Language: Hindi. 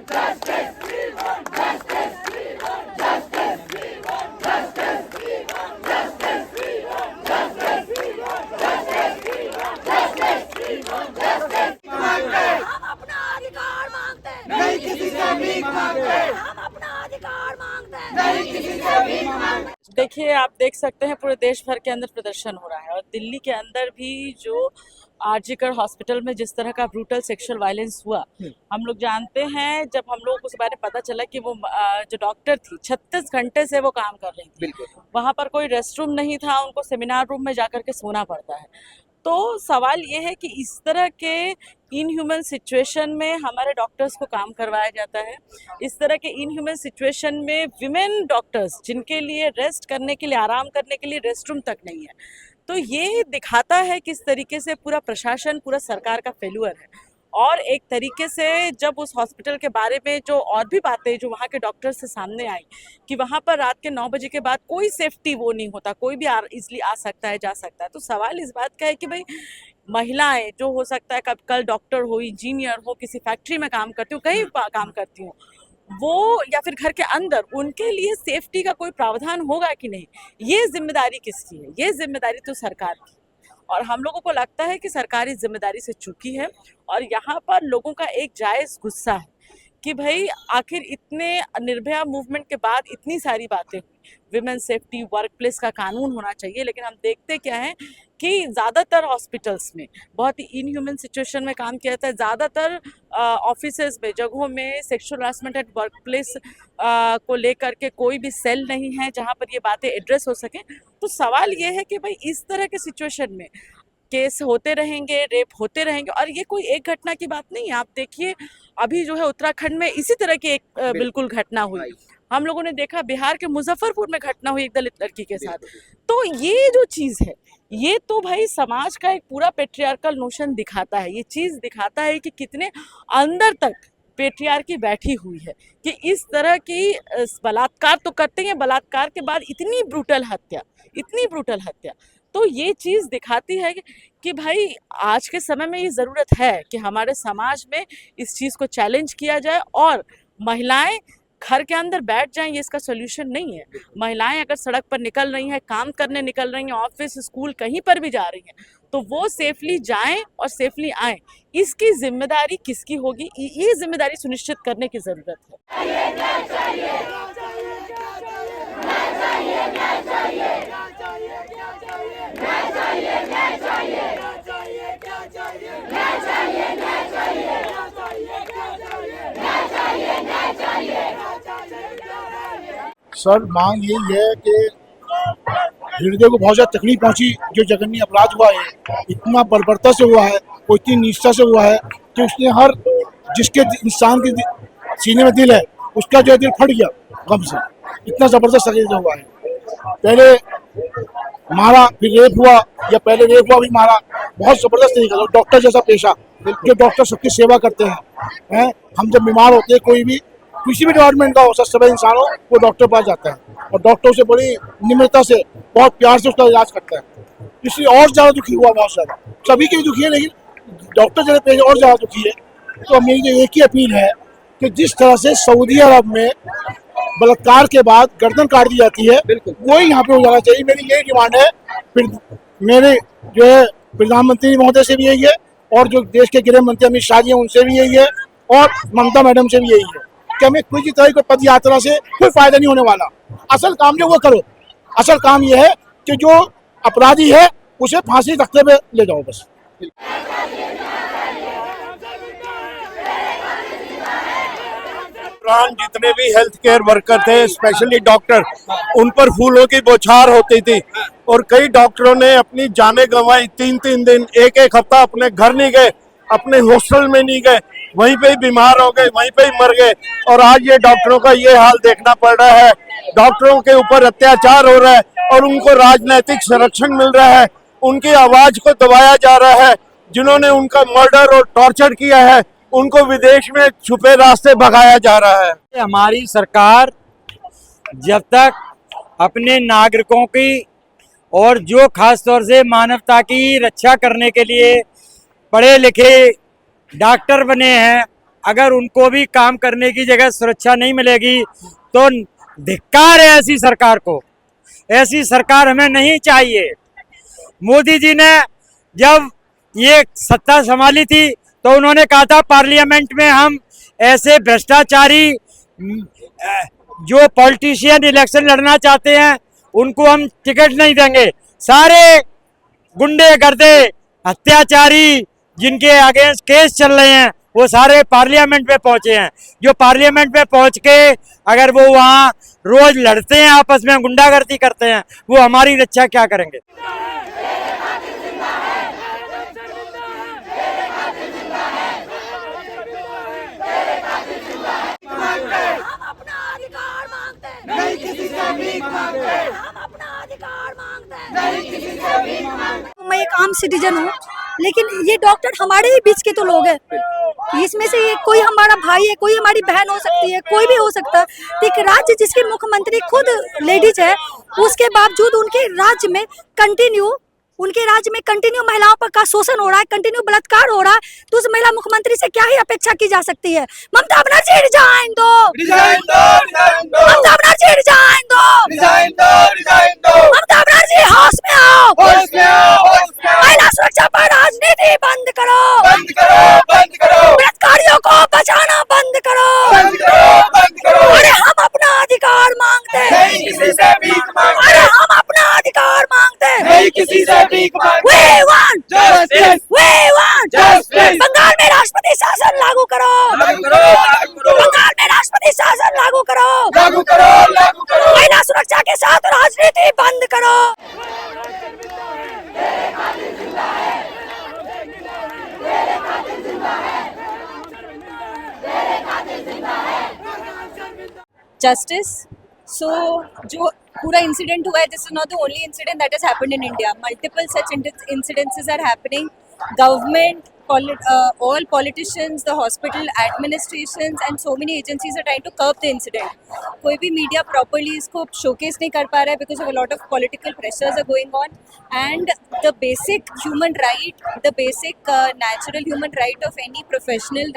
हम अपना अधिकार मांगते हैं, नहीं किसी से भीख मांगते। हम अपना अधिकार मांगते हैं, नहीं किसी से भीख मांगते। देखिए, आप देख सकते हैं पूरे देश भर के अंदर प्रदर्शन हो रहा है और दिल्ली के अंदर भी जो आरजीकर हॉस्पिटल में जिस तरह का ब्रूटल सेक्सुअल वायलेंस हुआ, हम लोग जानते हैं। जब हम लोग को उस बारे में पता चला कि वो जो डॉक्टर थी 36 घंटे से वो काम कर रही थी, वहाँ पर कोई रेस्ट रूम नहीं था, उनको सेमिनार रूम में जाकर के सोना पड़ता है। तो सवाल ये है कि इस तरह के इनह्यूमन सिचुएशन में हमारे डॉक्टर्स को काम करवाया जाता है। इस तरह के इनह्यूमन सिचुएशन में विमेन डॉक्टर्स, जिनके लिए रेस्ट करने के लिए, आराम करने के लिए रेस्ट रूम तक नहीं है, तो ये दिखाता है किस तरीके से पूरा प्रशासन, पूरा सरकार का फेल्यूर है। और एक तरीके से जब उस हॉस्पिटल के बारे में जो और भी बातें जो वहाँ के डॉक्टर से सामने आई कि वहाँ पर रात के 9 बजे के बाद कोई सेफ्टी वो नहीं होता, कोई भी इजली आ सकता है, जा सकता है, तो सवाल इस बात का है कि भाई महिलाएं जो हो सकता है कल डॉक्टर हो, इंजीनियर हो, किसी फैक्ट्री में काम करती हो, कहीं काम करती हो, वो या फिर घर के अंदर, उनके लिए सेफ्टी का कोई प्रावधान होगा कि नहीं, ये जिम्मेदारी किसकी है? ये जिम्मेदारी तो सरकार की। और हम लोगों को लगता है कि सरकार इस जिम्मेदारी से चूकी है और यहाँ पर लोगों का एक जायज़ गुस्सा है कि भाई आखिर इतने निर्भया मूवमेंट के बाद इतनी सारी बातें हुई, विमेन सेफ्टी, वर्क प्लेस का कानून होना चाहिए, लेकिन हम देखते क्या हैं कि ज़्यादातर हॉस्पिटल्स में बहुत ही इनह्यूमन सिचुएशन में काम किया जाता है। ज़्यादातर ऑफिसेज में, जगहों में sexual harassment at work place को लेकर के कोई भी सेल नहीं है जहाँ पर ये बातें एड्रेस हो सकें। तो सवाल ये है कि भाई इस तरह के सिचुएशन में केस होते रहेंगे, रेप होते रहेंगे, और ये कोई एक घटना की बात नहीं है। आप देखिए, अभी जो है उत्तराखंड में इसी तरह की एक बिल्कुल घटना हुई। हम लोगों ने देखा बिहार के मुजफ्फरपुर में घटना हुई एक दलित लड़की के साथ। तो ये जो चीज़ है, ये तो भाई समाज का एक पूरा पेट्रियार्कल नोशन दिखाता है। ये चीज़ दिखाता है कि कितने अंदर तक पेट्रियार्की बैठी हुई है कि इस तरह की बलात्कार तो करते हैं, बलात्कार के बाद इतनी ब्रूटल हत्या, तो ये चीज़ दिखाती है कि भाई आज के समय में ये ज़रूरत है कि हमारे समाज में इस चीज़ को चैलेंज किया जाए और महिलाएं घर के अंदर बैठ जाएं, ये इसका सोल्यूशन नहीं है। महिलाएं अगर सड़क पर निकल रही हैं, काम करने निकल रही हैं, ऑफिस, स्कूल, कहीं पर भी जा रही हैं, तो वो सेफली जाएं और सेफली आएं। इसकी जिम्मेदारी किसकी होगी? ये जिम्मेदारी सुनिश्चित करने की ज़रूरत है। सर, मांग यही है कि हृदय को बहुत ज़्यादा तकलीफ पहुंची। जो जघन्य अपराध हुआ है, इतना बर्बरता से हुआ है, वो इतनी निष्ठा से हुआ है कि उसने हर जिसके इंसान के सीने में दिल है, उसका जो दिल फट गया गम से। इतना ज़बरदस्त तरीके से हुआ है। पहले मारा, फिर रेप हुआ, या पहले रेप हुआ भी मारा। बहुत ज़बरदस्त तरीका से। डॉक्टर जैसा पेशा, जो डॉक्टर सबकी सेवा करते हैं। हम जब बीमार होते हैं, कोई भी किसी भी डिपार्टमेंट का हो, सब इंसान हो, वो डॉक्टर पास जाता है और डॉक्टर से बड़ी निम्रता से, बहुत प्यार से उसका इलाज करता है। इसलिए और ज़्यादा दुखी हुआ, बहुत ज़्यादा। सभी के दुखी है, लेकिन डॉक्टर जैसे पेशा और ज़्यादा दुखी है। तो मेरी जो एक ही अपील है कि जिस तरह से सऊदी अरब में बलात्कार के बाद गर्दन काट दी जाती है, वही यहाँ पे हो जाना चाहिए। मेरी यही डिमांड है। फिर मेरे जो है प्रधानमंत्री महोदय से भी यही है, और जो देश के गृह मंत्री अमित शाह जी हैं, उनसे भी यही है, और ममता मैडम से भी यही है कि हमें कोई तरह की पद यात्रा से कोई फायदा नहीं होने वाला। असल काम जो वो करो। असल काम ये है कि जो अपराधी है उसे फांसी तख्ते पे ले जाओ बस। जितने भी हेल्थ केयर वर्कर थे, स्पेशली डॉक्टर, उन पर फूलों की बौछार होती थी और कई डॉक्टरों ने अपनी जानें गंवाई। 3-3 दिन, एक हफ्ता अपने घर नहीं गए, अपने हॉस्टल में नहीं गए, वहीं पे ही बीमार हो गए, वहीं पे ही मर गए। और आज ये डॉक्टरों का ये हाल देखना पड़ रहा है। डॉक्टरों के ऊपर अत्याचार हो रहा है और उनको राजनीतिक संरक्षण मिल रहा है, उनकी आवाज को दबाया जा रहा है। जिन्होंने उनका मर्डर और टॉर्चर किया है, उनको विदेश में छुपे रास्ते भगाया जा रहा है। हमारी सरकार जब तक अपने नागरिकों की और जो खास तौर से मानवता की रक्षा करने के लिए पढ़े लिखे डॉक्टर बने हैं, अगर उनको भी काम करने की जगह सुरक्षा नहीं मिलेगी तो धिक्कार है ऐसी सरकार को। ऐसी सरकार हमें नहीं चाहिए। मोदी जी ने जब ये सत्ता संभाली थी तो उन्होंने कहा था पार्लियामेंट में हम ऐसे भ्रष्टाचारी जो पॉलिटिशियन इलेक्शन लड़ना चाहते हैं उनको हम टिकट नहीं देंगे। सारे गुंडे गर्दे अत्याचारी जिनके अगेंस्ट केस चल रहे हैं वो सारे पार्लियामेंट में पहुंचे हैं। जो पार्लियामेंट में पहुंच के अगर वो वहाँ रोज लड़ते हैं, आपस में गुंडागर्दी करते हैं, वो हमारी रक्षा क्या करेंगे। हम अपना अधिकार मांगते हैं, नहीं किसी से भीख मांगते। हम अपना अधिकार मांगते हैं, नहीं किसी से भीख मांगते। मैं एक आम सिटीजन हूँ, लेकिन ये डॉक्टर हमारे ही बीच के तो लोग हैं। इसमें से ये कोई हमारा भाई है, कोई हमारी बहन हो सकती है, कोई भी हो सकता है। एक राज्य जिसके मुख्यमंत्री खुद लेडीज है, उसके बावजूद उनके राज्य में कंटिन्यू महिलाओं पर का शोषण हो रहा है, कंटिन्यू बलात्कार हो रहा है, तो उस महिला मुख्यमंत्री से क्या ही अपेक्षा की जा सकती है। ममता बनर्जी रिजाइन दो, ममता बनर्जी रिजाइन दो, ममता बनर्जी होश में आओ, महिला सुरक्षा पर राजनीति बंद करो, बलात्कारियों को बचाना बंद करो। अरे हम अपना अधिकार मांगते हैं, अरे हम अपना अधिकार मांगते हैं, We want justice. We want justice. Bengal में राष्ट्रपति शासन लागू करो, बंगाल में राष्ट्रपति शासन लागू करो, महिला सुरक्षा के साथ राजनीति बंद करो। Justice. So जो पूरा इंसिडेंट हुआ है, this is not the only incident that has happened in India. Multiple such incidences are happening. Government, all politicians, the hospital administrations and so many agencies are trying to curb the incident. कोई भी मीडिया प्रॉपरली इसको शोकेस नहीं कर पा रहा है because of a lot of political pressures are going on, and the basic human right, the basic natural human right of any professional